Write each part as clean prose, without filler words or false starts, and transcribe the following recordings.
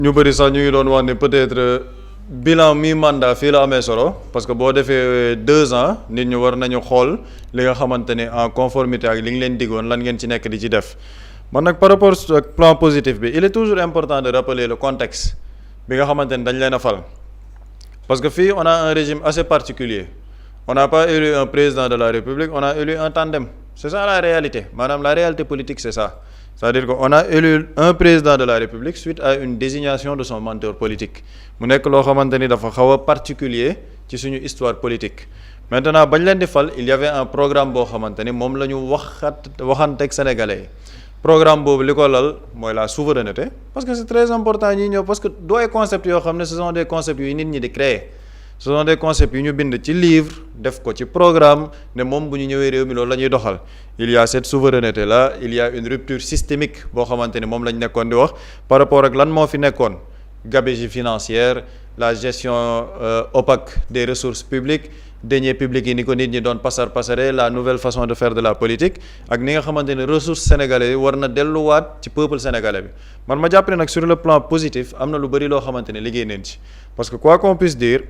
ñu bëri sax ñu ngi doon wax ne peut-être bilan mi-mandat fii la amee solo parce que boo defee 2 ans nit ñu war nañu xool li nga xamante ne en conformité ak li nga leen diggoon lan ngeen ci nekk di ci def man nag par rapport ak plan positif bi il est toujours important de rappeler le contexte bi nga xamante ne dañ leen a fal parce que fii on a un régime assez particulier on n'a pas élu un président de la République on a élu un tandem c'est ça la réalité maanaam la réalité politique c'est ça. C'est-à-dire qu'on a élu un président de la République suite à une désignation de son mentor politique mu nekk loo xamante ni dafa xaw a particulier ci suñu histoire politique maintenant bañ leen di fal il y avait un programme boo xamante ni moom la ñu waxanteeg sénégalais yi programme boobu li ko lal mooy la souveraineté parce que c'est très important ñi ñëw parce que doo ay concepts yoo xam ne ce sont des concepts yu nit ñi di créer ce sont des concepts yu ñu bind ci livre def ko ci programme ne moom bu ñu ñëwee réew mi loolu la ñuy doxal il y a cette souveraineté là il y a une rupture systémique boo xamante ni moom lañ nekkoon di wax par rapport ak lan moo fi nekkoon gabegie financière la gestion opaque des ressources publiques deniers publics yi ni ko nit ñi doon pasare la nouvelle façon de faire de la politique ak ni nga xamante ne ressources sénégalais yi war na delluwaat ci peuple sénégalais bi man ma jàpp ne nag sur le plan positif am na lu bëri loo xamante ne liggéey neen ci parce que quoi qu'on puisse dire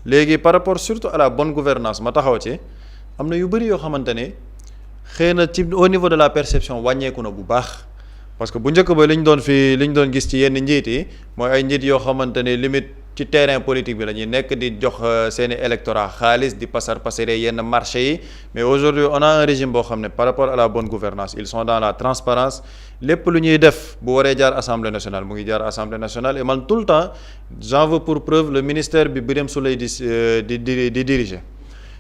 léegi par rapport surtout à la bonne gouvernance ma taxaw ci am na yu bëri yoo xamante ne xëy na ci au niveau de la perception wàññeeku na bu baax parce que bu njëkk ba li ñu doon gis ci yenn njiit yi mooy ay njiit yoo xamante ne limite ci terrain politique bi la ñuy nekk di jox seeni électorat xaalis di passer yenn marché yi mais aujourd'hui on a un régime boo xam ne par rapport à la bonne gouvernance ils sont dans la transparence lépp lu ñuy def bu waree jaar assemblée nationale mu ngi jaar assemblée nationale et man tout le temps j'en veux pour preuve le ministère bi Birame Souleye di diriger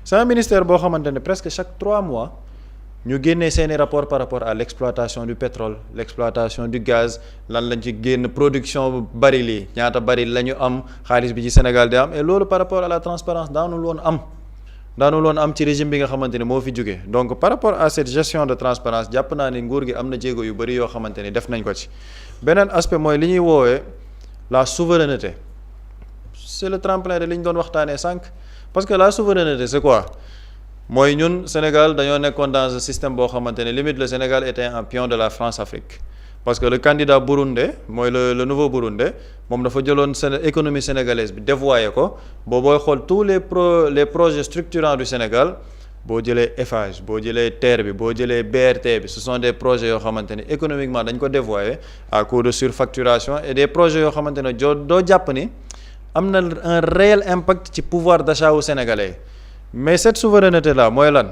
c'est un ministère boo xamante ne presque chaque 3 mois ñu génnee seeni rapport par rapport à l'exploitation du pétrole l'exploitation du gaz lan lañ ci génn production baril yi ñaata baril la ñu am xaalis bi ci Sénégal di am et loolu par rapport à la transparence daanul woon am ci régime bi nga xamante ni moo fi jóge donc par rapport à cette gestion de transparence jàpp naa ni nguur gi am na jéego yu bëri yoo xamante ni def nañ ko ci beneen aspect mooy li ñuy woowee la souveraineté c'est le tremplin de li ñu doon waxtaanee sànq parce que la souveraineté c'est quoi mooy ñun Sénégal dañoo nekkoon dans un système boo xamante ne limite le Sénégal était un pion de la France-Afrique parce que le candidat burundais mooy le nouveau burundais moom dafa jëloon économie sénégalaise bi dévoyé ko booy xool tous les projets structurants du Sénégal boo jëlee Eiffage boo jëlee TER bi boo jëlee BRT bi ce sont des projets yoo xamante ne économiquement dañ ko dévoyé à cause de surfacturation et des projets yoo xamante ne doo jàpp ni am na un réel impact ci pouvoir d'achat wu sénégalais mais cette souveraineté là mooy lan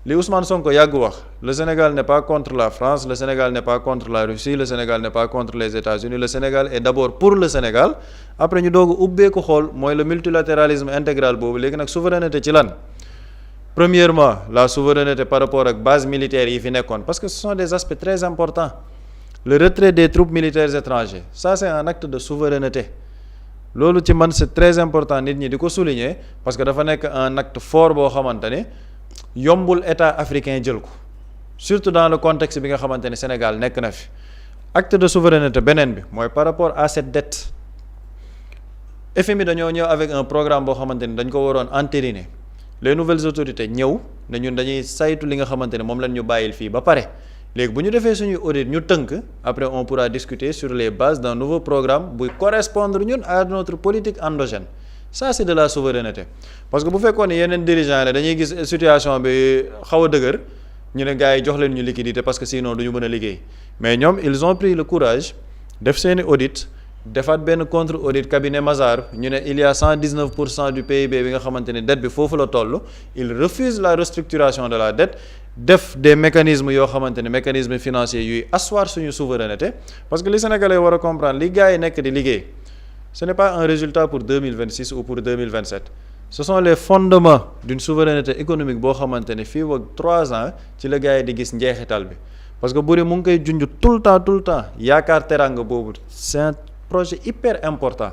li Ousmane Sonko yàgg wax le Sénégal n'est pas contre la France le Sénégal n'est pas contre la Russie le Sénégal n'est pas contre les États-Unis le Sénégal est d'abord pour le Sénégal après ñu doog a ubbee ko xool mooy le multilatéralisme intégral boobu léegi nag souveraineté ci lan premièrement la souveraineté par rapport ak base militaire yi fi nekkoon parce que ce sont des aspects très importants le retrait des troupes militaires étrangères ça c'est un acte de souveraineté loolu ci man c'est très important nit ñi di ko souligner parce que dafa nekk un acte fort boo xamante ne yombul état africain jël ko surtout dans le contexte bi nga xamante ne Sénégal nekk na fi acte de souveraineté beneen bi mooy par rapport à cette dette FMI dañoo ñëw avec un programme boo xamante ni dañ ko waroon entériner les nouvelles autorités ñëw ne ñun dañuy saytu li nga xamante ne moom lañ ñu bàyyil fii ba pare léegi bu ñu defee suñuy audit ñu tënk après on pourra discuter sur les bases d'un nouveau programme buy correspondre ñun à notre politique endogène ça c'est de la souveraineté parce que bu fekkoon ne yeneen dirigeants la dañuy gis situation bi xaw a dëgër ñu ne gars yi jox leen ñu liquidité parce que sinon du ñu mën a liggéey mais ñoom ils ont pris le courage def seeni audit defaat benn contre audit cabinet Mazars ñu ne il y a 119% du PIB bi nga xamante ne dette bi foofu la toll ils refusent la restructuration de la dette def des mécanismes yoo xamante ne mécanismes financiers yuy asseoir suñu souveraineté parce que li Sénégalais war a comprendre li gars yi nekk di liggéey ce n'est pas un résultat pour 2026 ou pour 2027 ce sont les fondements d'une souveraineté économique boo xamante ne fii ak 3 ans ci la gars yi di gis njeexital bi parce que Buri mu ngi koy junj tout le temps yaakaar teranga boobu c'est un projet hyper important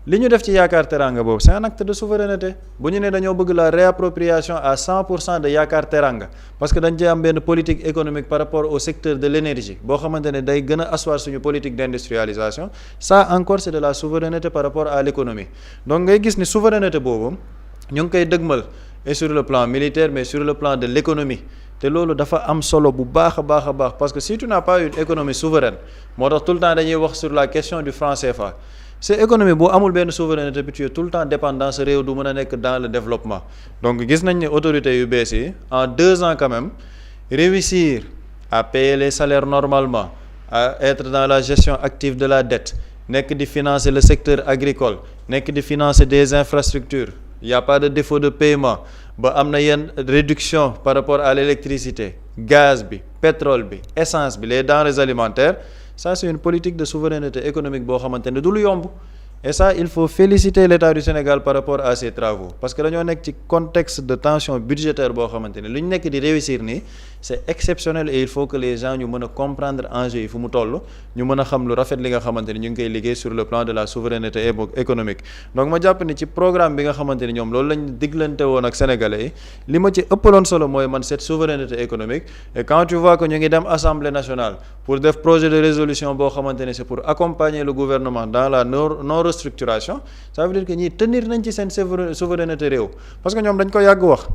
li ñu def ci yaakaar teranga boobu c'est un acte de souveraineté bu ñu ne dañoo bëgg la réappropriation à 100% de yaakaar teranga parce que dañ cee am benn politique économique par rapport au secteur de l'énergie boo xamante ne day gën a asseoir suñu politique d'industrialisation ça encore c'est de la souveraineté par rapport à l'économie donc ngay gis ni souveraineté boobu ñu ngi koy dëgmal et sur le plan militaire mais sur le plan de l'économie te loolu dafa am solo bu baax a baax parce que si tu n'as pas une économie souveraine moo tax tout le temps dañuy wax sur la question du franc CFA c'est économie boo amul benn souveraineté bi tu es tout le temps dépendant sa réew du mën a nekk dans le développement donc gis nañ ne autorités yu bees yi en 2 ans quand même réussir à payer les salaires normalement à être dans la gestion active de la dette nekk di financer le secteur agricole nekk di financer des infrastructures il y a pas de défaut de paiement ba am na yenn réduction par rapport à l'électricité gaz bi pétrole bi essence bi les denrées alimentaires ça c'est une politique de souveraineté économique boo xamante ne du lu yomb et ça il faut féliciter l'État du Sénégal par rapport à ces travaux parce que dañoo nekk ci contexte de tension budgétaire boo xamante ne lu ñu nekk di réussir nii c'est exceptionnel et il faut que les gens ñu mën a comprendre enjeu yi fu mu toll ñu mën a xam lu rafet li nga xamante ni ñu ngi koy liggéey sur le plan de la souveraineté économique donc ma jàpp ni ci programme bi nga xamante ni ñoom loolu lañ diglante woon ak sénégalais yi li ma ci ëppaloon solo mooy man cette souveraineté économique et quand tu vois que ñu ngi dem assemblée nationale pour def projet de résolution boo xamante ni c'est pour accompagner le gouvernement dans la non restructuration ça veut dire que ñii tenir nañ ci seen souveraineté réew parce que ñoom dañ ko yàgg wax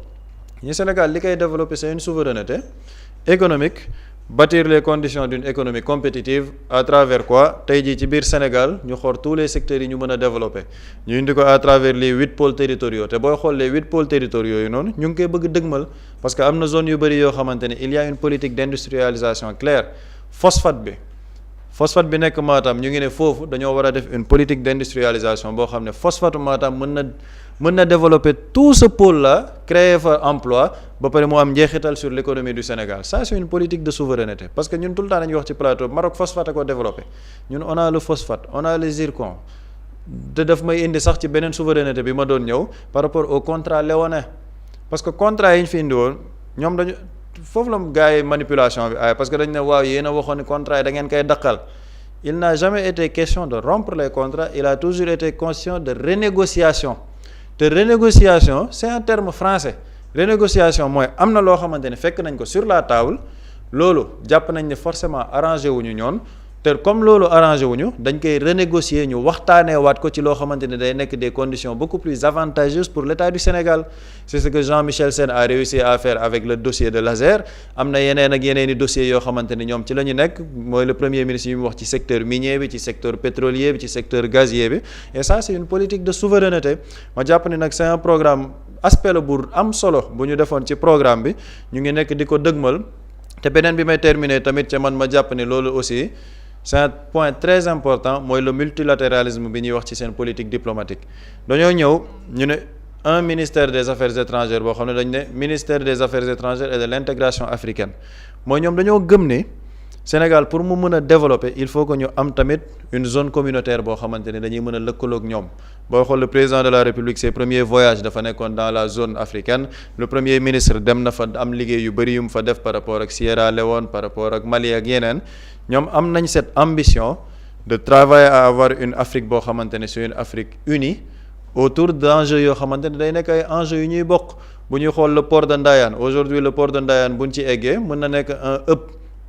ñi Sénégal li koy développer c'est une souveraineté économique bâtir les conditions d'une économie compétitive à travers quoi tey jii ci biir Sénégal ñu xool tous les secteurs yi ñu mën a développer ñu indi ko à travers les 8 pôles territoriaux te booy xool les 8 pôles territoriaux yi noonu ñu ngi koy bëgg dëgmal parce que am na zone yu bëri yoo xamante ne il y a une politique d'industrialisation claire phosphate bi nekk Matam ñu ngi ne foofu dañoo war a def une politique d'industrialisation boo xam ne phosphate Matam mën na développer tout ce pôle là créer fa emploi ba pare mu am njeexital sur l'économie du Sénégal ça c'est une politique de souveraineté parce que ñun tout le temps dañuy wax ci plateau Maroc phosphate a ko développé ñun on a le phosphate on a le zircon te daf may indi sax ci beneen souveraineté bi ma doon ñëw par rapport au contrat léonin parce que contrat yi ñu fi indi woon ñoom dañu foofu la gars yi manipulation bi parce que dañ ne waaw yéen a waxoon ni contrat yi da ngeen koy dakkal il n'a jamais été question de rompre les contrats il a toujours été question de renégociation te renégociation c'est un terme français renégociation mooy am na loo xamante ne fekk nañ ko sur la table loolu jàpp nañ ne forcément arrangé wuñu ñoon te comme loolu arrangé wuñu dañ koy renégocier ñu waxtaanee waat ko ci loo xamante ne day nekk des conditions beaucoup plus avantageuses pour l'État du Sénégal c'est ce que Jean-Michel Sène a réussi à faire avec le dossier de l'ASER am na yeneen ak yeneen i dossiers yoo xamante ne ñoom ci la ñu nekk mooy le premier ministre yi mu wax ci secteur minier bi ci secteur pétrolier bi ci secteur gazier bi et ça c'est une politique de souveraineté ma jàpp ne nag c'est un programme aspect la bu am solo bu ñu defoon ci programme bi ñu ngi nekk di ko dëgmal te beneen bi may terminer tamit ca man ma jàpp ne loolu aussi c'est un point très important mooy le multilatéralisme bi ñuy wax ci seen politique diplomatique dañoo ñëw ñu ne un ministère des affaires étrangères boo xam ne dañ ne ministère des affaires étrangères et de l'intégration africaine mooy ñoom dañoo gëm ne Sénégal pour mu mën a développer il faut que ñu am tamit une zone communautaire boo xamante ne dañuy mën a lëkkaloog ñoom booy xool le président de la République ses premiers voyages dafa nekkoon dans la zone africaine le premier ministre dem na fa am liggéey yu bëri yu mu fa def par rapport ak Sierra Leone par rapport ak Mali ak yeneen ñoom am nañ cette ambition de travailler à avoir une Afrique boo xamante ne c'est une Afrique unie autour d'enjeux yoo xamante ne day nekk ay enjeux yu ñuy bokk bu ñuy xool le port de Ndayane aujourd'hui le port de Ndayane buñ ci eggee mën na nekk un hub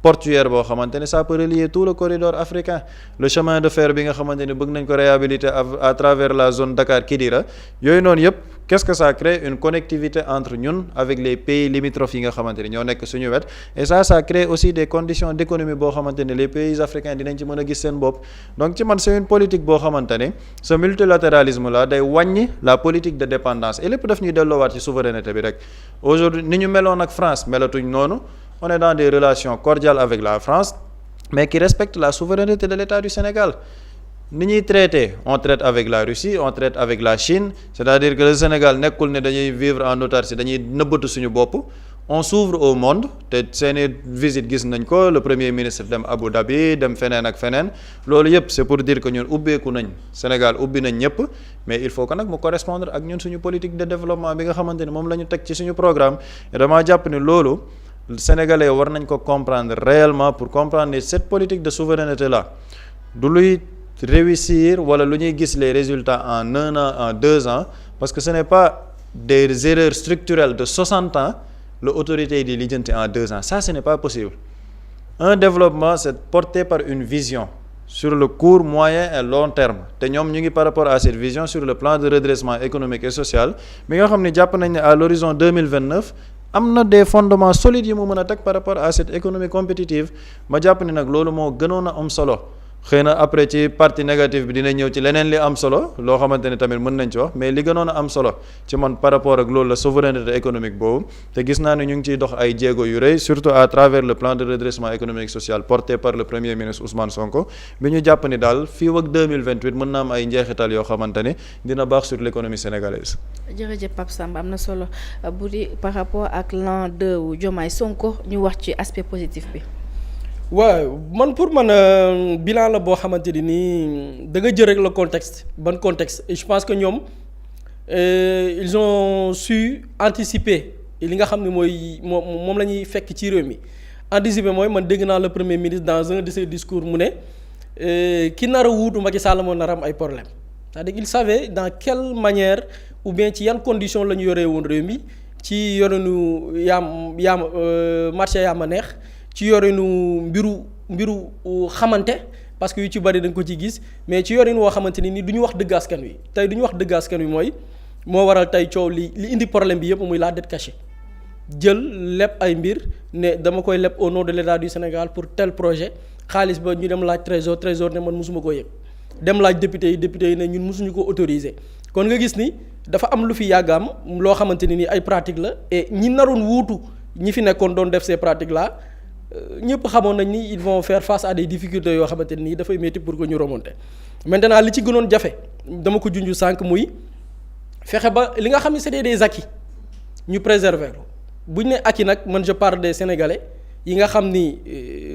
portuaire boo xamante ne ça peut relier tout le corridor africain le chemin de fer bi nga xamante ne bëgg nañ ko réhabiliter à travers la zone Dakar-Kidira yooyu noonu yëpp qu'est-ce que ça crée une connectivité entre ñun avec les pays limitrophes yi nga xamante ne ñoo nekk suñu wet et ça crée aussi des conditions d'économie boo xamante ne les pays africains dinañ ci mën a gis seen bopp donc ci man c'est une politique boo xamante ne ce multilatéralisme là day wàññi la politique de dépendance et lépp daf ñuy delloowaat ci souveraineté bi rek aujourd'hui ni ñu meloon ak France melatuñ noonu on est dans des relations cordiales avec la France mais qui respectent la souveraineté de l'État du Sénégal ni ñuy traiter on traite avec la Russie on traite avec la Chine c'est-à-dire que le Sénégal nekkul ne dañuy vivre en autarcie dañuy nëbbatu suñu bopp on s'ouvre au monde te seeni visite gis nañ ko le premier ministre dem Abu Dhabi dem feneen ak feneen loolu yëpp c'est pour dire que ñun ubbeeku nañ Sénégal ubbi nañ ñëpp mais il faut que nag mu correspondre ak ñun suñu politique de développement bi nga xamante ne moom la ñu teg ci suñu programme et dama jàpp ne loolu Sénégalais war nañ ko comprendre réellement pour comprendre ne cette politique de souveraineté là du luy réussir wala lu ñuy gis les résultats en 1 an en 2 ans parce que ce n'est pas des erreurs structurelles de 60 ans la autorité yi di lijjanti en 2 ans ça ce n'est pas possible un développement c'est porté par une vision sur le court, moyen et long terme te ñoom ñu ngi par rapport à cette vision sur le plan de redressement économique et social bi nga xam ne jàpp nañ ne à l'horizon 2029 am na des fondements solides yu mu mën a teg par rapport à cette économie compétitive ma jàpp ni nag loolu moo gënoon a am solo. xëy na après ci partie négative bi dina ñëw ci leneen li am solo loo xamante ne tamit mën nañ ci wax mais li gënoon a am solo ci man par rapport ak loolu la souveraineté économique boobu te gis naa ne ñu ngi ciy dox ay jéego yu rëy surtout à travers le plan de redressement économique social porté par le premier ministre Ousmane Sonko bi ñu jàpp ni daal fii ak 2028 mën na am ay njeexital yoo xamante ne dina baax sur l'économie sénégalaise. jërëjëf Pape Samba am na solo bu di par rapport ak l'an 2 wu Diomaye Sonko ñu wax ci aspect positif bi. waaw man pour man bilan la boo xamante ni nii da nga jël rek le contexte ban contexte et je pense que ñoom ils ont su anticiper li nga xam ne mooy moom la ñuy fekk ci réew mi anticiper mooy man dégg naa le premier ministre dans un de ses discours mu ne ki nar a wuutu Macky Sall moo nar a am ay problème c'est-à-dire il savait dans quelle manière ou bien ci yan conditions la ñu yoree woon réew mi ci yorenu marché yaa ma neex. ci yorinu mbiru xamante parce que yu ci bari dañ ko ci gis mais ci yorin woo xamante ni du ñu wax dëgg askan wi tey du ñu wax dëgg askan wi mooy moo waral tey coow li indi problème bi yëpp muy la dette cachée jël leb ay mbir ne dama koy leb au nom de l'État du Sénégal pour tel projet xaalis ba ñu dem laaj trésor ne man mosuma ko yëg dem laaj député yi ne ñun mosuñu ko autoriser kon nga gis ni dafa am lu fi yàggaam loo xamante ni ay pratique la et ñi naroon wuutu ñi fi nekkoon doon def ces pratiques là. ñëpp xamoon nañ ni ils vont faire face à des difficultés yoo xamante nii dafay métti pour que ñu remonter maintenant li ci gënoon jafe dama ko junj sànq muy fexe ba li nga xam ne c'était des acquis ñu préserver ko bu ñu ne acquis nag man je parle des Sénégalais yi nga xam ni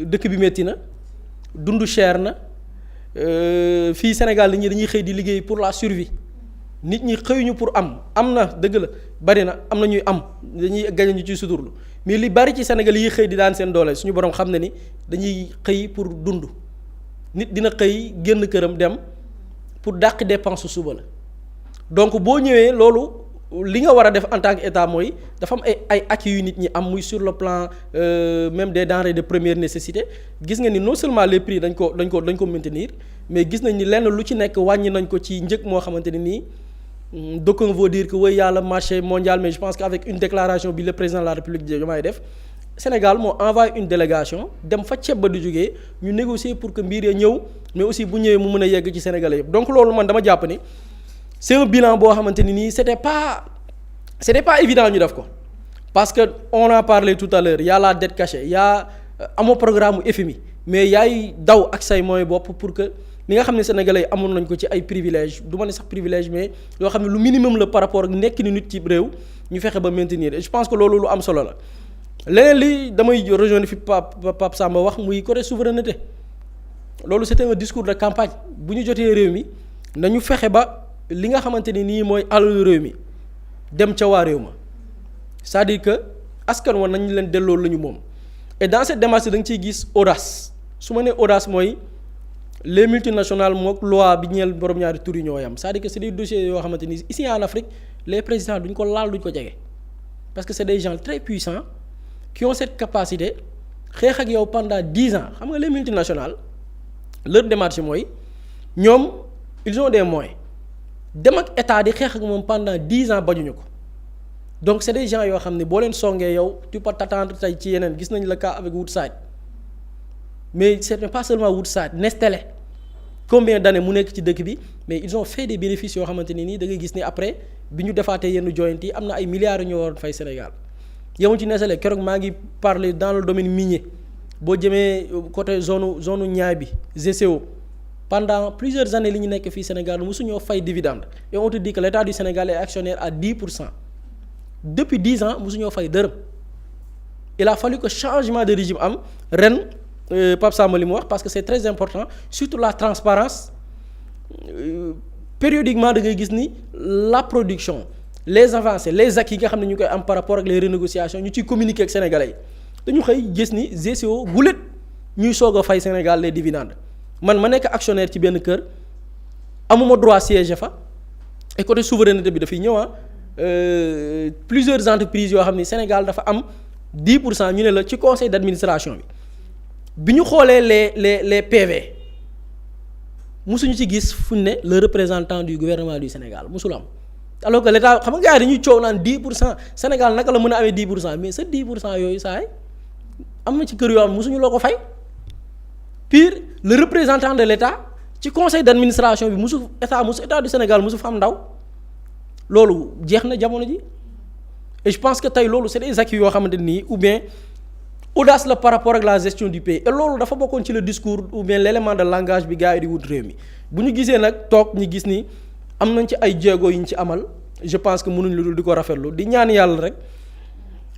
dëkk bi métti na dund cher na fii Sénégal nit ñi dañuy xëy di liggéey pour la survie nit ñi xëyuñu pour am na dëgg la bari na am na ñuy am dañuy gañ ñu ciy suturlu mais li bari ci Sénégal yi xëy di daan seen doole suñu borom xam ne ni dañuy xëy pour dund nit dina xëy génn këram dem pour dàq dépense suba la donc boo ñëwee loolu li nga war a def en tant que état mooy dafa am ay acquis yu nit ñi am muy sur le plan même des denrées de première nécessité gis nga ni non seulement les prix dañ ko maintenir mais gis nañ ni lenn lu ci nekk wàññi nañ ko ci njëg moo xamante ne nii. D'aucuns vont dire que oui y a le marché mondial mais je pense qu'avec une déclaration bi le président de la République Diomaye def Sénégal moo envoyé une délégation dem fa ceeb ba du jógee ñu négocier pour que mbir ya ñëw mais aussi bu ñëwee mu mën a yegg ci Sénégalais yëpp donc loolu man dama jàpp ni c'est un bilan boo xamante ni nii c'était pas évident ñu def ko parce que on a parlé tout à l'heure y a la dette cachée y a amoo programme FMI mais yaay daw ak say moyens bopp pour que li nga xam ne sénégalais amoon nañ ko ci ay privilèges du ma ne sax privilège mais yoo xam ne lu minimum la par rapport ak nekk ni nit ci réew ñu fexe ba maintenir et je pense que loolu lu am solo la leneen li damay rejoindre fi Pape Samba wax muy côté souveraineté loolu c'était un discours de campagne bu ñu jotee réew mi nañu fexe ba li nga xamante ni nii mooy alalu réew mi dem ca waa réew ma c'est-à-dire que askan wa nañ leen delloo la ñu moom et dans cette démarche da nga ciy gis audace su ma nee audace mooy les multinationales mook loi bi ñeel borom ñaari tur yi ñoo yam c'est-à-dire que c'est des dossiers yoo xamante ni ici en Afrique les présidents duñ ko laal duñ ko jege parce que c'est des gens très puissants qui ont cette capacité xeex ak yow pendant 10 ans xam nga les multinationales leur démarche mooy ñoom ils ont des moyens dem ak état di xeex ak moom pendant 10 ans bañuñu ko donc c'est des gens yoo xam ne boo leen songee yow tu peux t'attendre tey ci yeneen gis nañ le cas avec Woodside mais ce n'est pas seulement Woodside Nestlé combien d'années mu nekk ci dëkk bi mais ils ont fait des bénéfices yoo xamante ni nii da ngay gis ni après bi ñu defaatee yenn joint yi am na ay milliards yu ñu waroon fay Sénégal yemuñ ci Nestlé keroog maa ngi parler dans le domaine minier boo jëmee côté zone ñaay bi GCO pendant plusieurs années li ñu nekk fii Sénégal mosuñoo fay dividende et on te dit que l'État du Sénégal est actionnaire à 10% depuis 10 ans mosuñoo fay dërëm il a fallu que changement de régime am ren. Pape Samba li mu wax parce que c'est très important surtout la transparence périodiquement da ngay gis ni la production les avancées les acquis yi nga xam ne ñu koy am par rapport ak les renégociations ñu ciy communiquer ak sénégalais yi dañu xëy gis ni GCO gulet ñuy soog a fay Sénégal les dividendes man ma nekk actionnaire ci benn kër amuma droit siège fa et côté souveraineté bi dafay ñëw plusieurs entreprises yoo xam ni Sénégal dafa am 10% ñu ne la ci conseil d'administration bi ñu xoolee les PV musuñu ci gis fuñ ne le représentant du gouvernement du Sénégal musul am alors que l'état xam nga gars yi dañuy coow naan 10% Sénégal naka la mën a amee 10% mais sa 10% yooyu saay am na ci kër yoo xam musuñu loo ko fay pire le représentant de l'état ci conseil d'administration bi musu état du Sénégal musu fa am ndaw loolu jeex na jamono ji et je pense que tey loolu c'est des acquis yoo xamante nii ou bien audace la par rapport ak la gestion du pays et loolu dafa bokkoon ci le discours ou bien l'élément de langage bi gars yi di wut réew mi bu ñu gisee nag toog ñi gis ni am nañ ci ay jéego yu ñu ci amal je pense que mënuñ lu dul di ko rafetlu di ñaan yàlla rek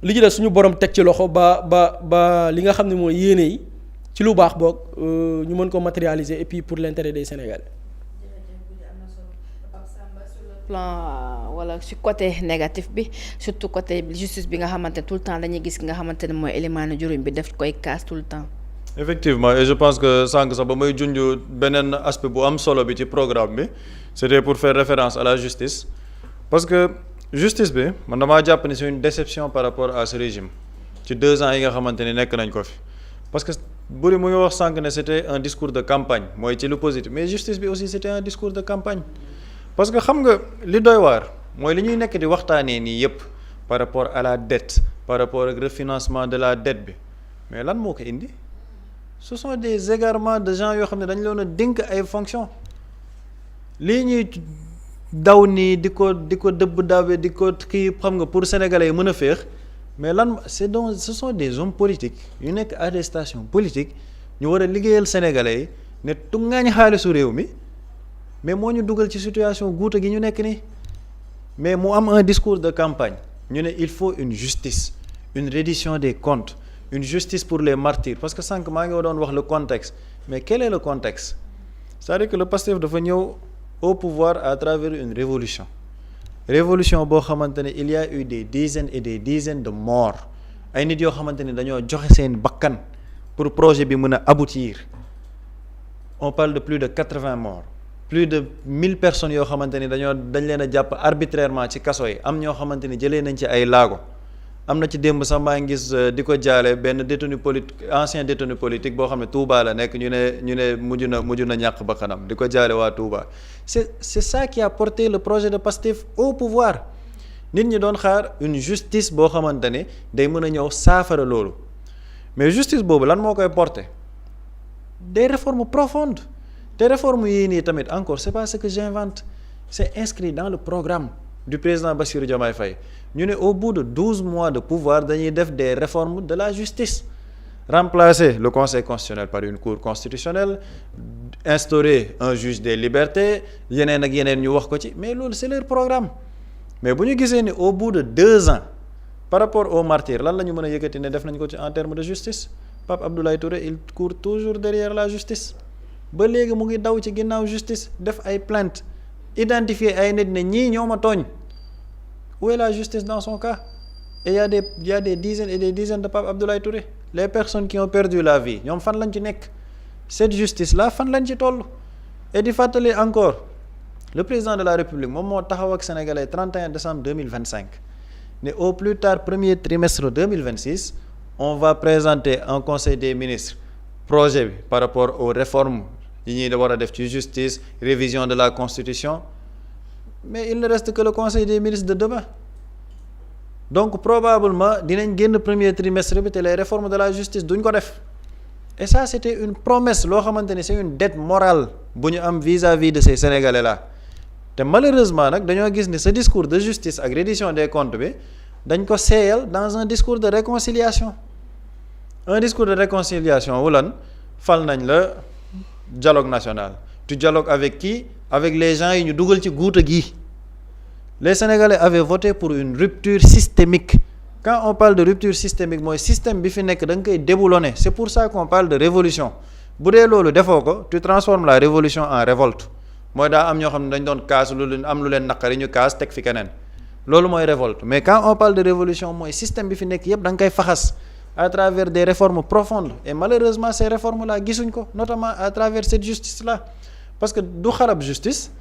li ci des suñu borom teg ci loxo ba li nga xam ne mooy yéene yi ci lu baax boog ñu mën ko matérialiser et puis pour l'intérêt des Sénégalais. plan wala ci côté négatif bi surtout côté justice bi nga xamante ne tout le temps dañuy gis ki nga xamante ne mooy élément juróom bi def koy casse tout le temps. effectivement et je pense que sànq sax ba may junj beneen aspect bu am solo bi ci programme bi c'était pour faire référence à la justice parce que justice bi man damaa jàpp ni c'est une déception par rapport à ce régime ci 2 ans yi nga xamante ni nekk nañ ko fi parce que Buri mu ngi wax sànq ne c'était un discours de campagne mooy ci lu positif mais justice bi aussi c'était un discours de campagne parce que xam nga li doy waar mooy li ñuy nekk di waxtaanee nii yépp par rapport à la dette par rapport ak refinancement de la dette bi mais lan moo ko indi ce sont des égarements de gens yoo xam ne dañu leen a dénk ay fonctions lii ñuy daw nii di ko dëbb dawe di ko kii xam nga pour sénégalais yi mën a féex mais lan ce sont des hommes politiques yu nekk à des stations politiques ñu war a liggéeyal sénégalais yi ne tungaañ xaalisu réew mi mais moo ñu dugal ci situation guuta gi ñu nekk nii mais mu am un discours de campagne ñu ne il faut une justice une reddition des comptes une justice pour les martyrs parce que sànq maa ngi doon wax le contexte mais quel est le contexte c'est-à-dire que le Pastef dafa ñëw au pouvoir à travers une révolution boo xamante ne il y a eu des dizaines et des dizaines de morts ay nit yoo xamante ne dañoo joxe seen bakkan pour projet bi mën a aboutir on parle de plus de 80 morts plus de 1000 personnes yoo xamante ni dañ leen a jàpp arbitrairement ci kaso yi am ñoo xamante ni jëlee nañ ci ay laago am na ci démb sax maa ngi gis di ko jaale benn détenu politique ancien détenu politique boo xam ne Touba la nekk ñu ne mujj na ñàkk ba kanam di ko jaale waa Touba c'est ça qui a porté le projet de Pastef au pouvoir nit ñi doon xaar une justice boo xamante ne day mën a ñëw saafara loolu mais justice boobu lan moo koy porter des réformes profondes te réformes yii nii tamit encore c'est pas ce que j'invente c'est inscrit dans le programme du président Bassirou Diomaye Faye ñu ne au bout de 12 mois de pouvoir dañuy def des réformes de la justice remplacer le conseil constitutionnel par une cour constitutionnelle instaurer un juge des libertés yeneen ak yeneen ñu wax ko ci mais loolu c'est leur programme mais bu ñu gisee ni au bout de 2 ans par rapport aux martyrs lan la ñu mën a yëkkati ne def nañ ko ci en termes de justice Pape Abdoulaye Touré il court toujours derrière la justice ba léegi mu ngi daw ci ginnaaw justice def ay plainte identifier ay nit ne ñii ñoo ma tooñ où est la justice dans son cas et il y a des dizaines et des dizaines de Pape Abdoulaye Touré les personnes qui ont perdu la vie ñoom fan lañ ci nekk cette justice là fan lañ ci toll et di fàttali encore le président de la République moom moo taxaw ak sénégalais 31 décembre 2025 ne au plus tard premier trimestre 2026 on va présenter en conseil des ministres projet bi par rapport aux réformes yi ñuy war a def ci justice révision de la constitution mais il ne reste que le conseil des ministres de demain donc probablement dinañ génn premier trimestre bi te les réformes de la justice duñ ko def et ça c'était une promesse loo xamante ni c'est une dette morale bu ñu am vis-à-vis de ces sénégalais là te malheureusement nag dañoo gis ni ce discours de justice ak reddition des comptes bi dañ ko seeyal dans un discours de réconciliation wulan fal nañ la dialogue national tu dialogues avec qui avec les gens yi ñu dugal ci guuta gi les Sénégalais avaient voté pour une rupture systémique quand on parle de rupture systémique mooy système bi fi nekk da nga koy déboulonner c'est pour ça qu'on parle de révolution bu dee loolu defoo ko tu transformes la révolution en révolte mooy daa am ñoo xam ne dañ doon kaas lu leen naqari ñu kaas teg fi keneen loolu mooy révolte mais quand on parle de révolution mooy système bi fi nekk yépp da nga koy faxas à travers des réformes profondes et malheureusement ces réformes là gisuñ ko notamment à travers cette justice là parce que du xarab justice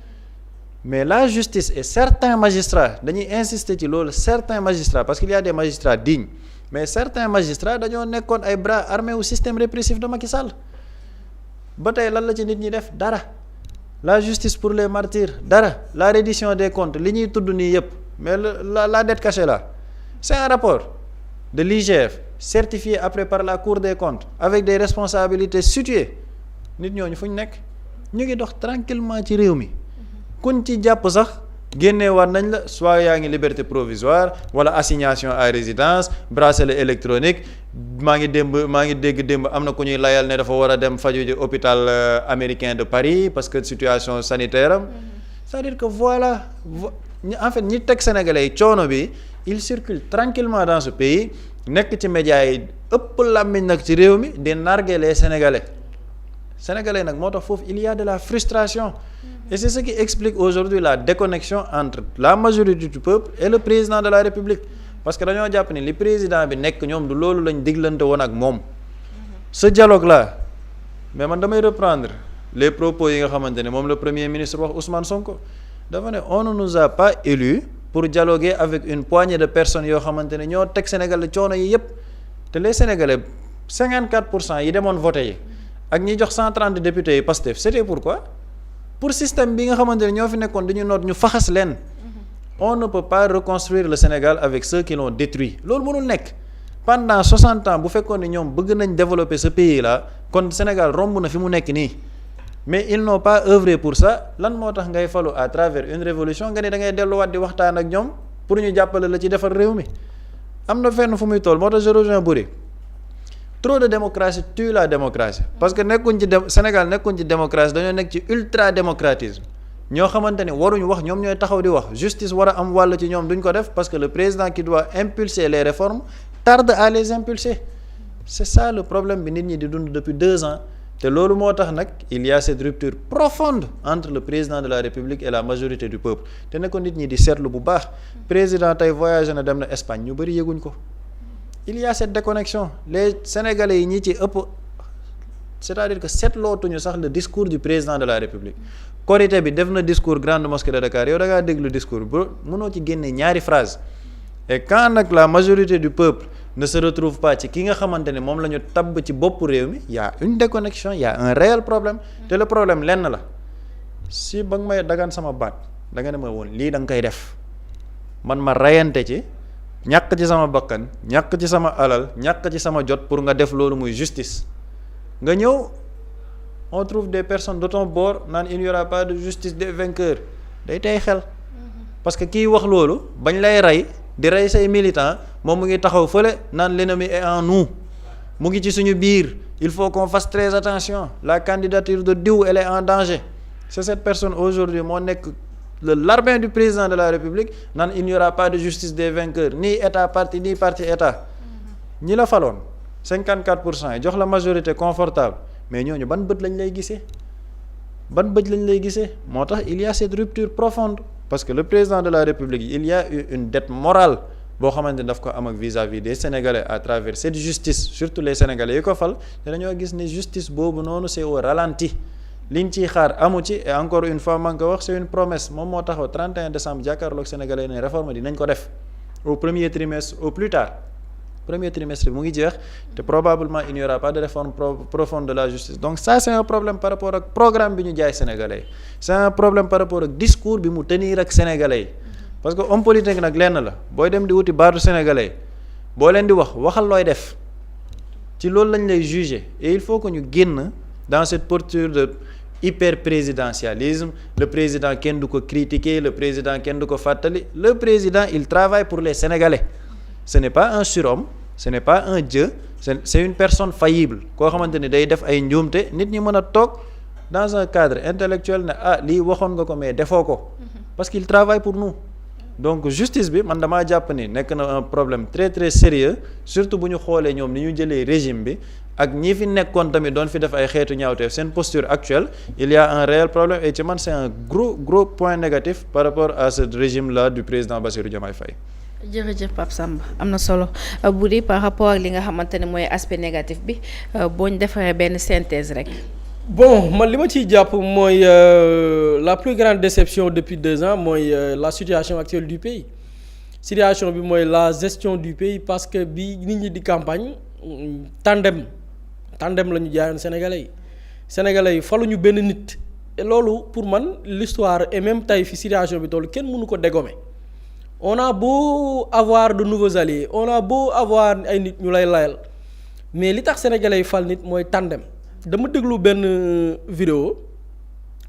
mais la justice et certains magistrats dañuy insister ci loolu certains magistrats parce qu'il y a des magistrats dignes mais certains magistrats dañoo nekkoon ay bras armés au système répressif de Macky Sall ba tey lan la ci nit ñi def dara la justice pour les martyrs dara la reddition des comptes li ñuy tudd nii yëpp mais la dette cachée là c'est un rapport de l'IGF certifié après par la Cour des comptes avec des responsabilités situées nit ñooñu fu ñu nekk ñu ngi dox tranquillement ci réew mi kuñ ci jàpp sax génneewaat nañ la soit yaa ngi liberté provisoire wala assignation à résidence bracelet électronique maa ngi dégg démb am na ku ñuy layal ne dafa war a dem faju ji hôpital américain de Paris parce que situation sanitaire am c'est-à-dire que voilà en fait ñi teg sénégalais yi coono bi il circule tranquillement dans ce pays nekk ci médias yi ëpp làmmiñ nag ci réew mi di narguer les sénégalais nag moo tax foofu il y a de la frustration et c'est ce qui explique aujourd'hui la déconnexion entre la majorité du peuple et le président de la République parce que dañoo jàpp ni li président bi nekk ñoom du loolu lañ diglante woon ak moom ce dialogue là mais man damay reprendre les propos yi nga xamante ne moom le premier ministre wax Ousmane Sonko dafa ne on ne nous a pas élus pour dialoguer avec une poignée de personnes yoo xamante ne ñoo teg Sénégal coono yi yépp te les Sénégalais 54% yi demoon voté yi ak ñi jox 130 députés yi Pastef c'était pourquoi pour système bi nga xamante ne ñoo fi nekkoon dañu noot ñu faxas leen on ne peut pas reconstruire le Sénégal avec ceux qui l'ont détruit loolu mënul nekk pendant 60 ans bu fekkoon ne ñoom bëgg nañ développer ce pays là kon Sénégal romb na fi mu nekk nii mais ils n'ont pas œuvré pour ça lan moo tax ngay falu à travers une révolution nga ne da ngay delluwaat di waxtaan ak ñoom pour ñu jàppale la ci defar réew mi am na fenn fu muy toll moo tax je rejoins Boury trop de démocratie tue la démocratie parce que nekkuñ ci Sénégal nekkuñ ci démocratie dañoo nekk ci ultra démocratisme ñoo xamante ni waruñu wax ñoom ñooy taxaw di wax justice war a am wàll ci ñoom duñ ko def parce que le président qui doit impulser les réformes tarde à les impulser c'est ça le problème bi nit ñi di dund depuis 2 ans te loolu moo tax nag il y a cette rupture profonde entre le président de la République et la majorité du peuple te ne ko nit ñi di seetlu bu baax président tey voyagé na dem na Espagne ñu bëri yëguñ ko il y a cette déconnexion les Sénégalais yi ñi ci ëpp c'est-à-dire que seetlootuñu sax le discours du président de la République Korité bi def na discours grande mosquée de Dakar yow da ngaa déglu discours bi mënoo ci génne ñaari phrase et quand nag la majorité du peuple ne se retrouve pas ci ki nga xamante ne moom la ñu tabb ci bopp réew mi y a une déconnexion y a un réel problème te le problème lenn la si ba nga may dagaan sama baat da nga ne ma woon lii da nga koy def man ma rayante ci ñàkk ci sama bakkan ñàkk ci sama alal ñàkk ci sama jot pour nga def loolu muy justice nga ñëw on trouve des personnes de ton bord naan il n'y aura pas de justice des vainqueurs day tey xel parce que kiy wax loolu bañ lay rey di rey say militants moom mu ngi taxaw fële naan l'ennemi est en nous mu ngi ci suñu biir il faut qu'on fasse très attention la candidature de diw elle est en danger c'est cette personne aujourd'hui moo nekk le larbin du président de la République naan il n'y aura pas de justice des vainqueurs ni état parti ni parti état ñi la faloon 54% yi jox la majorité confortable mais ñooñu ban bët lañ lay gisee moo tax il y a cette rupture profonde parce que le président de la République il y a eu une dette morale boo xamante ne daf ko am ak vis-à-vis des Sénégalais à travers cette justice surtout les Sénégalais yi ko fal te dañoo gis ne justice boobu noonu c'est au ralenti liñ ciy xaar amu ci et encore une fois maa ngi ko wax c'est une promesse moom moo taxaw 31 décembre jàkkaarloog Sénégalais ne réforme dinañ ko def au premier trimestre au plus tard premier trimestre bi mu ngi jeex te probablement il n'y aura pas de réforme profonde de la justice donc ça c'est un problème par rapport ak programme bi ñu jaay Sénégalais c'est un problème par rapport ak discours bi mu tenir ak Sénégalais yi parce que homme politique nag lenn la booy dem di wuti baatu Sénégalais boo leen di waxal looy def ci loolu lañ lay juger et il faut que ñu génn dans cette posture de hyper présidentialisme le président kenn du ko critiquer le président kenn du ko fàttali le président il travaille pour les Sénégalais ce n'est pas un surhomme ce n'est pas un dieu c'est une personne faillible koo xamante ni day def ay njuumte nit ñi mën a toog dans un cadre intellectuel ne lii waxoon nga ko mais defoo ko parce qu'il travaille pour nous donc justice bi man damaa jàpp ni nekk na un problème très très sérieux surtout bu ñu xoolee ñoom ni ñu jëlee régime bi ak ñi fi nekkoon tamit doon fi def ay xeetu ñaawteef seen posture actuelle il y a un réel problème et ci man c'est un gros point négatif par rapport à ce régime là du président Bassirou Diomaye Faye. jërëjëf Pape Samba am na solo bu di par rapport ak li nga xamante ne mooy aspect négatif bi boo ñu defaree benn synthèse rek. bon man li ma ciy jàpp mooy la plus grande déception depuis 2 ans mooy la situation actuelle du pays situation bi mooy la gestion du pays parce que bi nit ñi di campagne tandem la ñu jaayoon sénégalais yi faluñu benn nit et loolu pour man l'histoire et même tey fi situation bi toll kenn mënu ko dégommer. On a beau avoir de nouveaux alliés on a beau avoir ay nit ñu lay layal mais li tax sénégalais yi fal nit mooy tandem. Dama déglu benn vidéo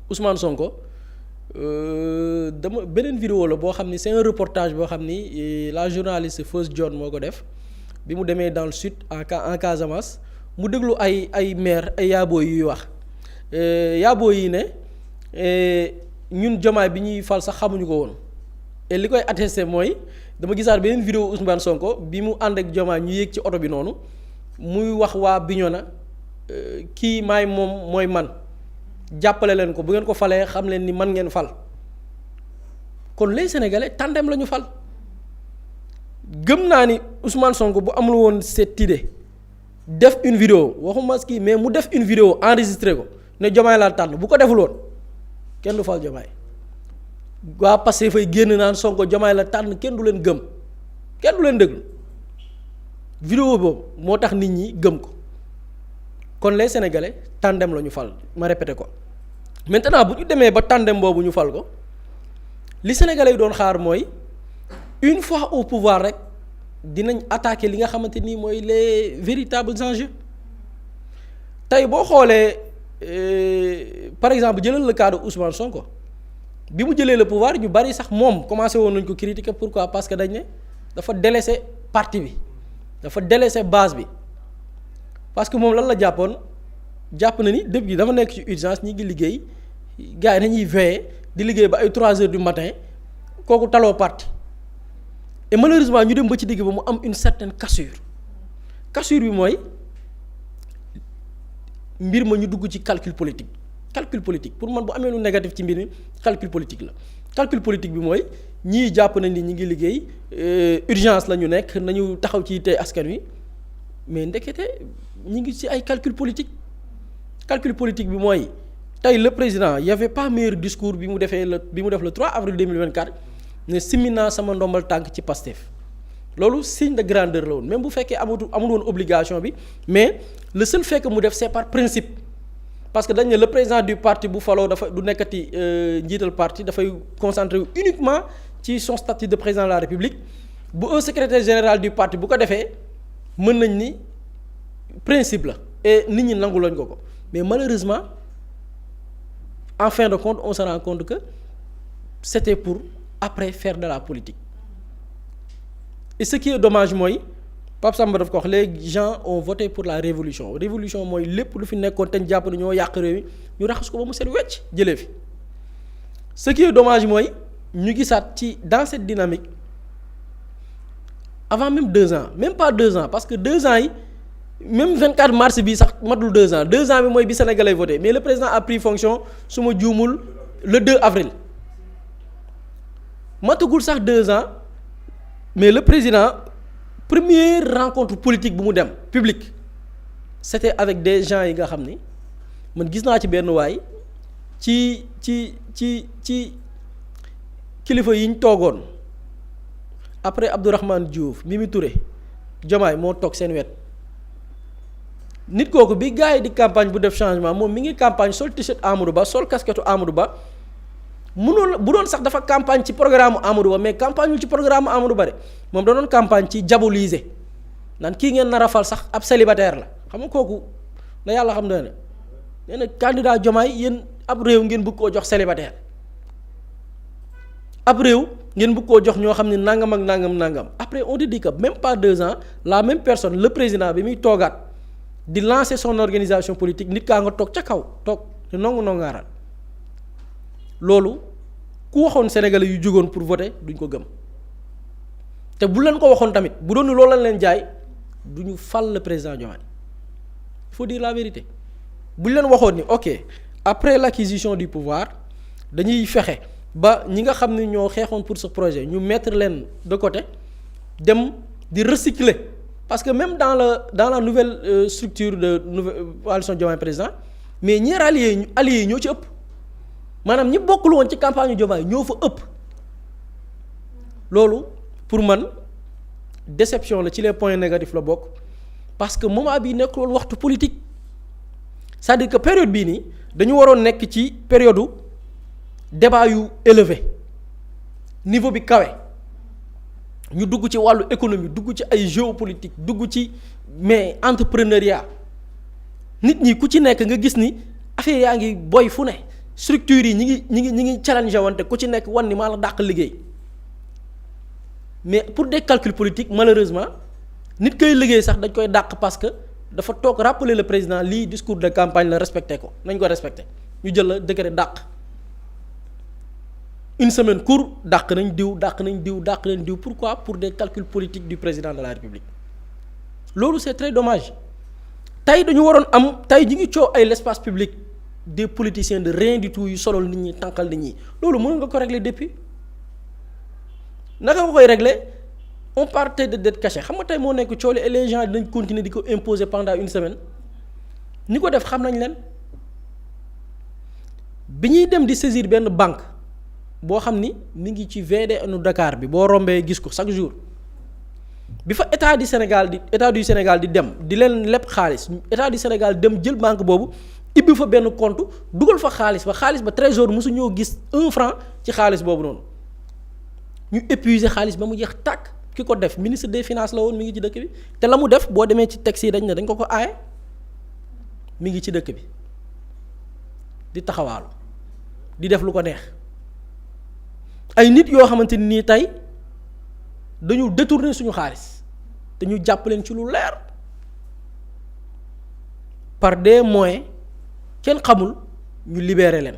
Ousmane Sonko dama beneen vidéo la boo xam ni c'est un reportage boo xam ni la journaliste First John moo ko def bi mu demee dans le sud en Casamance mu déglu ay maire ay yaaboo yuy wax yaaboo yi ne ñun Diomaye bi ñuy fal sax xamuñu ko woon et li koy attesté mooy dama gisaat beneen vidéo Ousmane Sonko bi mu ànd ak Diomaye ñu yéeg ci oto bi noonu muy wax waa Bignona kii maay moom mooy man jàppale leen ko bu ngeen ko falee xam leen ni man ngeen fal kon les sénégalais tandem la ñu fal gëm naa ni Ousmane Sonko bu amul woon cette idée def une vidéo waxuma kii mais mu def une vidéo enregistré ko ne Diomaye laa tànn bu ko deful woon kenn du fal Diomaye waa Pastef fay génn naan Sonko Diomaye la tànn kenn du leen gëm kenn du leen déglu vidéo boobu moo tax nit ñi gëm ko. kon les sénégalais tandem la ñu fal ma répété ko maintenant bu ñu demee ba tandem boobu ñu fal ko li sénégalais yi doon xaar mooy une fois au pouvoir rek dinañ attaquer li nga xamante ni mooy les véritables enjeux tey boo xoolee par exemple jëlal le cas de Ousmane Sonko bi mu jëlee le pouvoir ñu bari sax moom commencé woon nañ ko critiquer pourquoi parce que dañ ne dafa délaisser parti bi dafa délaisser base bi. parce que moom lan la jàppoon jàpp na ni dëpp gi dafa nekk ci urgence ñi ngi liggéey gars yi dañuy veiller di liggéey ba ay 3 heures du matin kooku taloo parti et malheureusement ñu dem ba ci digg ba mu am une certaine cassure bi mooy mbir ma ñu dugg ci calcul politique pour man bu amee lu négatif ci mbir mi calcul politique la calcul politique bi mooy ñii jàpp nañ ni ñi ngi liggéey urgence la ñu nekk nañu taxaw ci tey askan wi mais ndekete ñu ngi ci ay calcul politique bi mooy tey le président y avait pas meilleur discours bi mu def le 3 avril 2024 ne simmi naa sama ndombal tànk ci Pastef loolu signe de grandeur la woon même bu fekkee amul woon obligation bi mais le seul fait que mu def c'est par principe parce que dañ ne le président du parti bu faloo dafa du nekkati njiital parti dafay concentrer wu uniquement ci son statut de président de la République bu un secrétaire général du parti bu ko defee mën nañ ni principe la et nit ñi nangu lañ ko mais malheureusement en fin de compte on se rend compte que c'était pour après faire de la politique et ce qui est dommage mooy Pape Samba daf ko wax les gens ont voté pour la révolution mooy lépp lu fi nekkoon te ñu jàpp ne ñoo yàq réew mi ñu raxas ko ba mu set wecc jëlee fi ce qui est dommage mooy ñu gisaat ci dans cette dynamique avant même 2 ans même pas 2 ans parce que 2 ans yi même 24 mars bi sax matul 2 ans 2 ans bi mooy bi Sénégalais voté mais le président a pris fonction su ma juumul le 2 avril matagul sax 2 ans mais le président première rencontre politique bu mu dem publique c'était avec des gens yi nga xam ni man gis naa ci benn waay ci kilifa yi ñu toogoon après Abdourahmane Diouf Mimi Touré Diomaye moo toog seen wet nit kooku bi gars yi di campagne bu def changement moom mi ngi campagne sol t-shirt Amadou Ba sol casquette Amadou Ba mënul bu doon sax dafa campagne ci programme Amadou Ba mais campagne ci programme Amadou Ba de moom da doon campagne ci diaboliser naan kii ngeen nar a fal sax ab célibataire la xam nga kooku na yàlla xam ne nee na candidat Diomaye yéen ab réew ngeen bëgg koo jox célibataire ab réew ngeen bëgg koo jox ñoo xam ne nangam ak nangam après on te dit que même pas 2 ans la même personne le président bi muy toogaat di lancer son organisation politique nit kaa nga toog ca kaw toog te nongaaral loolu ku waxoon sénégalais yu jógoon pour voter duñ ko gëm te bu leen ko waxoon tamit bu doon loolu lañ leen jaay duñu fal le président Diomaye il faut dire la vérité bu leen waxoon ni ok après l'acquisition du pouvoir dañuy fexe ba ñi nga xam ne ñoo xeexoon pour ce projet ñu mettre leen de côté dem di recycler parce que même dans la nouvelle structure de nouvelle coalition Diomaye président mais ñi alliés yi ñoo ci ëpp maanaam ñi bokkul woon ci campagne Diomaye ñoo fa ëpp loolu pour man déception la ci les points négatifs la bokk parce que moment bii nekk loolu waxtu politique c'est-à-dire que période bii nii dañu waroon nekk ci période débat yu élevé niveau bi kawe ñu dugg ci wàllu économie dugg ci ay géopolitique dugg ci mais entrepreneuriat nit ñi ku ci nekk nga gis ni affaire yaa ngi boy fu ne structures yi ñi ngi challenge wante ku ci nekk wan ni maa la dàq liggéey mais pour des calculs politiques malheureusement nit koy liggéey sax dañ koy dàq parce que dafa toog rappeler le président lii discours de campagne la respecté ko nañ ko respecté ñu jël la décret dàq une semaine court dàq nañ diw pourquoi pour des calculs politiques du président de la République loolu c'est très dommage tey dañu waroon am tey ñi ngi coow ay l'espace public des politiciens de rien du tout yu solol nit ñi tànqal nit ñi loolu mën nga ko régler depuis naka nga koy régler on partait de dette cachée xam nga tey moo nekk coow li et les gens dañ continuer di ko imposer pendant une semaine ñi ko def xam nañ leen bi ñuy dem di saisir benn banque boo xam ni mi ngi ci VDN Dakar bi boo rombee gis ko chaque jour bi fa état du Sénégal di dem di leen leb xaalis état du Sénégal dem jël banque boobu ibbi fa benn compte dugal fa xaalis ba trésor mosu ñoo gis 1 franc ci xaalis boobu noonu ñu épuiser xaalis ba mu jeex tàkk ki ko def ministre des finances la woon mi ngi ci dëkk bi te la mu def boo demee ci texte yi dañ ko aaye mi ngi ci dëkk bi di taxawaalu di def lu ko neex ay nit yoo xamante ni tey dañu détourner suñu xaalis te ñu jàpp leen ci lu leer par des moyens kenn xamul ñu libérer leen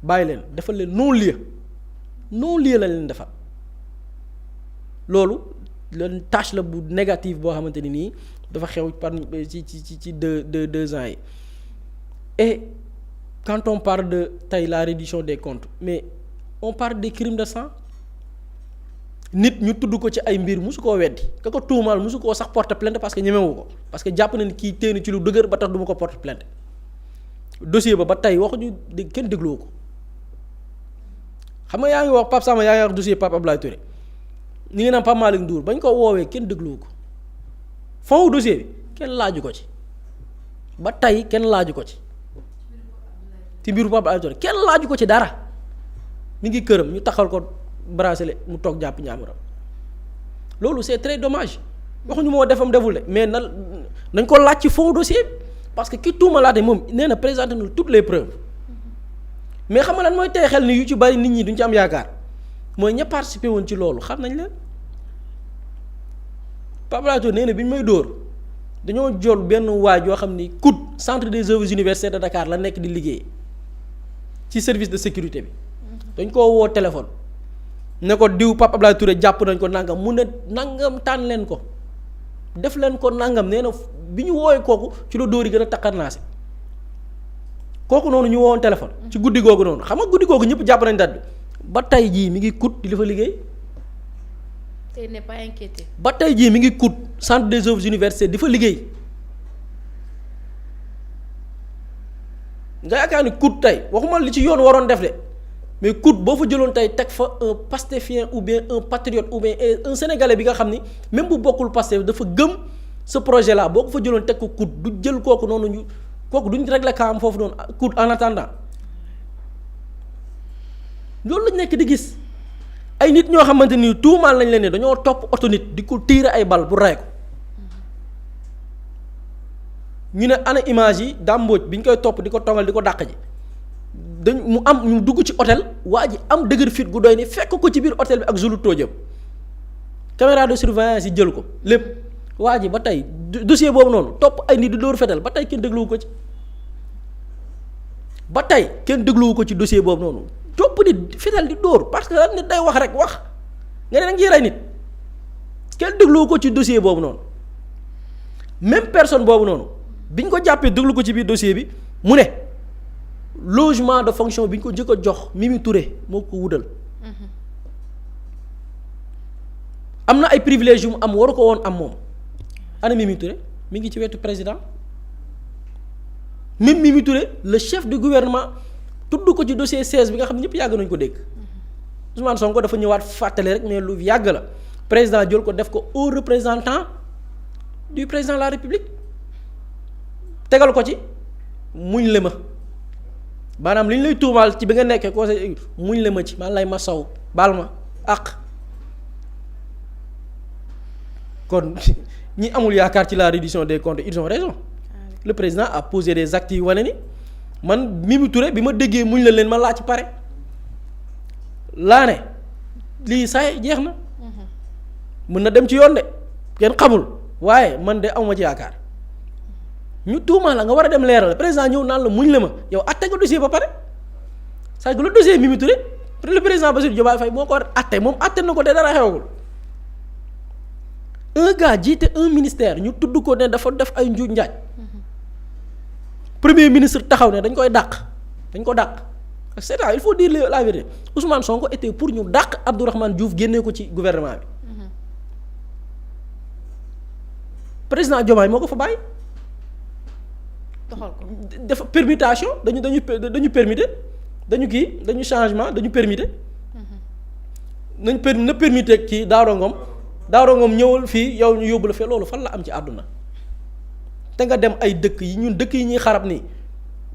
bàyyi leen defal leen non-lieu la leen defal loolu leen tâche la bu négative boo xamante ni nii dafa xew par ci deux ans yi et quand on parle de tey la reddition des comptes mais on parle des crimes de sang nit ñu tudd ko ci ay mbir musu koo weddi ka ko tuumaal musu koo sax porter plainte parce que ñemewu ko parce que jàpp na ni kii téenu ci lu dëgër ba tax du ma ko porter plainte dossier ba tey waxuñu kenn dégluwu ko xam nga yaa ngi wax Pape Samba yaa ngi wax dossier Pape Abdoulaye Touré ñu ngi naan Pape Malick Ndour bañ ko woowee kenn dégluwu ko fond dossier bi kenn laaju ko ci ba tey kenn laaju ko ci mbiru Pape Abdoulaye Touré kenn laaju ko ci dara mi ngi këram ñu taxal ko bracelet mu toog jàpp ñaamuram loolu c'est très dommage waxuñu moo defam deful de mais nañ ko laaj ci fond dossier bi parce que ki tuumalaate moom nee na présenté na toutes les preuves mais xam nga lan mooy tey xel ni yu ci bari nit ñi duñ ci am yaakaar mooy ña participé woon ci loolu xam nañ leen Pape Abdoulaye nee na bi ñu may dóor dañoo jël benn waay yoo xam ni COUD centre des œuvres universitaires de Dakar la nekk di liggéey ci service de sécurité bi dañ koo woo téléphone ne ko diw Pape Abdoulaye Touré jàpp nañ ko nangam mu ne nangam tànn leen ko def leen ko nangam nee na bi ñu woowee kooku ci la dóor yi gën a takkarnaase kooku noonu ñu woowoon téléphone ci guddi googu noonu xam nga guddi googu ñëpp jàpp nañ date bi ba tey jii mi ngi COUD di fa liggéey. te n'est pas inquiété. ba tey jii mi ngi COUD centre des œuvres universitaires di fa liggéey nga yaakaar ni COUD tey waxuma li ci yoon waroon def de mais COUD boo fa jëloon tey teg fa un pastéfien ou bien un patriote ou bien un sénégalais bi nga xam ni même bu bokkul Pastef dafa gëm ce projet là boo ko fa jëloon teg ko COUD du jël kooku noonu ñu kooku duñ régler ka am foofu noonu COUD en attendant loolu lañ nekk di gis ay nit ñoo xamante ni tuumaal nañ leen ne dañoo topp oto nit di ko tirer ay bal bu rey ko ñu ne ana image yi dàmbooj bi ñu koy topp di ko tongal di ko dàq ji dañ mu am ñu dugg ci hôtel waa ji am dëgër fit gu doy ni fekk ko ci biir hôtel bi ak zulu tóojam caméra de surveillance yi jël ko lépp waa ji ba tey dossier boobu noonu topp ay nit di dóor fetal ba tey kenn dégluwu ko ci ba tey kenn dégluwu ko ci dossier boobu noonu topp nit fetal di dóor parce que lan nit day wax rek wax nga ne da nga rey nit kenn dégluwu ko ci dossier boobu noonu même personne boobu noonu bi ñu ko jàppee déglu ko ci biir dossier bi mu ne logement de fonction bi ñu ko jëkk a jox Mimi Touré moo ko wutal am na ay privilèges yu mu am waru ko woon am moom ana Mimi Touré mi ngi ci wetu président même Mimi Touré le chef du gouvernement tudd ko ci dossier 16 bi nga xam ne ñëpp yàgg nañu ko dégg Ousmane Sonko dafa ñëwaat fàttali rek mais lu yàgg la président jël ko def ko haut représentant du président de la République tegal ko ci muñ lema maanaam li ñu lay tuumaal ci bi nga nekkee conseil muñ la ma ci man lay ma saw baal ma àq kon ñi amul yaakaar ci la reddition des comptes ils ont raison le président a posé des actes yi wane ni man Mimi Touré bi ma déggee muñ la leen ma laa ci pare laa ne lii saay jeex na mën na dem ci yoon de kenn xamul waaye man de amuma ci yaakaar ñu tuumaa la nga war a dem leeral président ñëw naan la muñ la ma yow atte nga dossier ba pare c'est que le dossier Mimi Touré le président Bassirou Diomaye Faye moo ko war a atte moom atte na ko te dara xewagul un gars jiite un ministère ñu tudd ko ne dafa def ay njuuj njaaj premier ministre taxaw ne dañ koy dàq dañ ko dàq c'est ça il faut dire la vérité Ousmane Sonko était pour ñu dàq Abdourahmane Diouf génnee ko ci gouvernement bi président Diomaye moo ko fa bàyyi. doxal ko dafa permutation dañu permuter dañu changement dañu permuter na permuter kii Daouda Ngom ñëwal fii yow ñu yóbbu la fee loolu fan la am ci àdduna te nga dem ay dëkk yi ñun dëkk yi ñuy xarab nii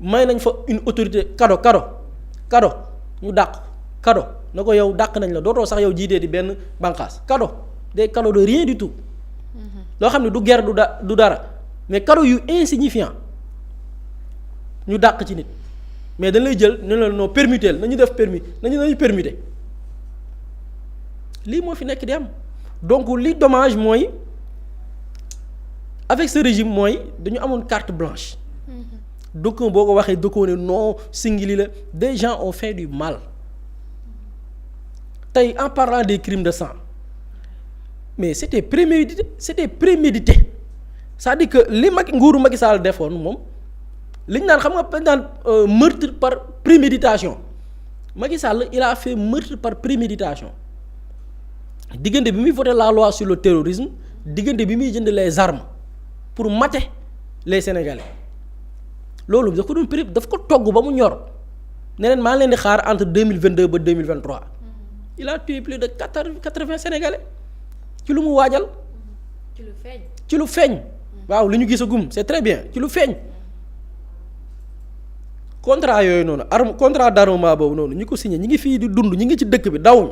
may nañ fa une autorité cadeau ñu dàq cadeau na ko yow dàq nañ la dootoo sax yow jiitee di benn bànqaas cadeau des cadeaux de rien du tout loo xam ne du guerre du dara mais cadeau yu insignifiant ñu dàq ci nit mais dañ lay jël ne la noo permuter nañu def permis nañu permuter lii moo fi nekk di am donc li dommage mooy avec ce régime mooy dañu amoon carte blanche donc boo ko waxee dëkkoo ne non singili la des gens ont fait du mal tey en parlant des crimes de sang mais c'était prémédité c'est-à-dire que li nguuru Macky Sall defoon moom li ñu naan xam nga dañ naan meurtre par préméditation Macky Sall il a fait meurtre par préméditation diggante bi muy voté la loi sur le terrorisme diggante bi muy jënd les armes pour mater les Sénégalais loolu daf ko doon daf ko togg ba mu ñor ne leen maa leen di xaar entre 2022 ba 2023 il a tué plus de 80 Sénégalais ci lu mu waajal. ci lu feeñ. waaw li ñu gisagum c'est très bien ci lu feeñ. contrat yooyu noonu contrat d'armement boobu noonu ñi ko signé ñi ngi fii di dund ñi ngi ci dëkk bi dawuñ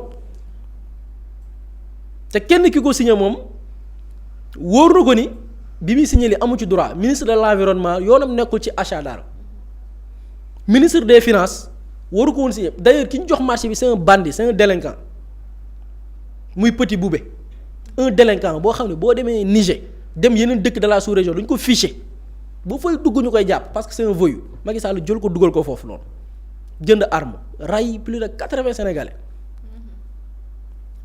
te kenn ki ko signé moom wóor na ko ni bi muy signé li amu ci droit ministre de l'environnement yoonam nekkul ci achat d'armes ministre des finances waru ko woon signé d'ailleurs ki ñu jox marché bi c'est un bandit c'est un délinquant muy Petit Boubé un délinquant boo xam ne boo demee Niger dem yeneen dëkk de la sous-région duñ ko fiché boo fay dugg ñu koy jàpp parce que c'est un voyou Macky Sall jël ko dugal ko foofu noonu jënd arme ray plus de 80 Sénégalais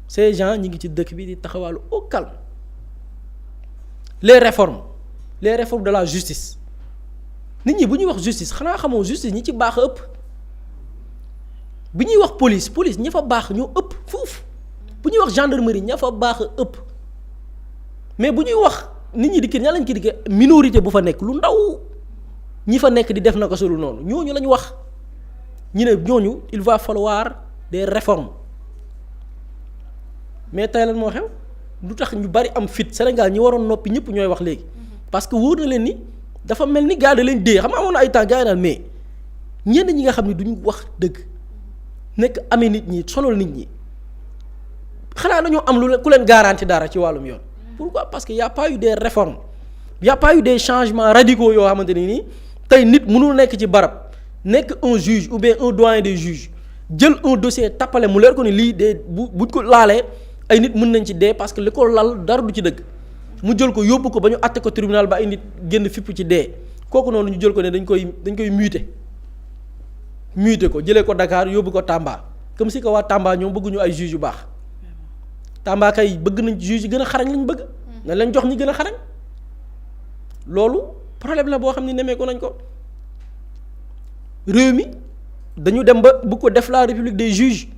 ces gens ñi ngi ci dëkk bi di taxawaalu au calme les réformes de la justice nit ñi bu ñuy wax justice xanaa xamoo justice ñi ci baax a ëpp bu ñuy wax police ña fa baax ñoo ëpp foofu bu ñuy wax gendarmerie ña fa baax a ëpp mais bu ñuy wax nit ñi di kii ña lañ ki di minorité bu fa nekk lu ndaw ñi fa nekk di def na ko sulu noonu ñooñu lañ wax ñu ne ñooñu il va falloir des réformes mais tey lan moo xew lu tax ñu bari am fit Sénégal ñi waroon noppi ñëpp ñooy wax léegi parce que wóor na leen ni dafa mel ni gars da leen dee xam nga amoon na ay temps gars yi naan mais ñenn ñi nga xam ne duñu wax dëgg nekk amee nit ñi sonal nit ñi xanaa dañoo am lu ku leen garanti dara ci wàllum yoon. Pourquoi? Parce que y a pas eu des réformes y a pas eu des changements radicaux yoo xamante ne nii tey nit mënul nekk ci barab nekk un juge ou bien un doyen des juges jël un dossier tappale mu leer ko ni lii de buñ ko laalee ay nit mën nañ ci dee parce que li ko lal dara du ci dëgg mu jël ko yóbbu ko ba ñu àtte ko tribunal ba ay nit génn fipp ci dee kooku noonu ñu jël ko ne dañ koy muter ko jëlee ko Dakar yóbbu ko Tamba comme si que waa Tamba ñoom bëgguñu ay juges yu baax Tamba kay bëgg nañ juges yi gën a xarañ lañ bëgg nañ leen jox ñi gën a xarañ loolu problème la boo xam ne nemee ko nañ ko réew mi dañu dem ba bu ko def la république des juges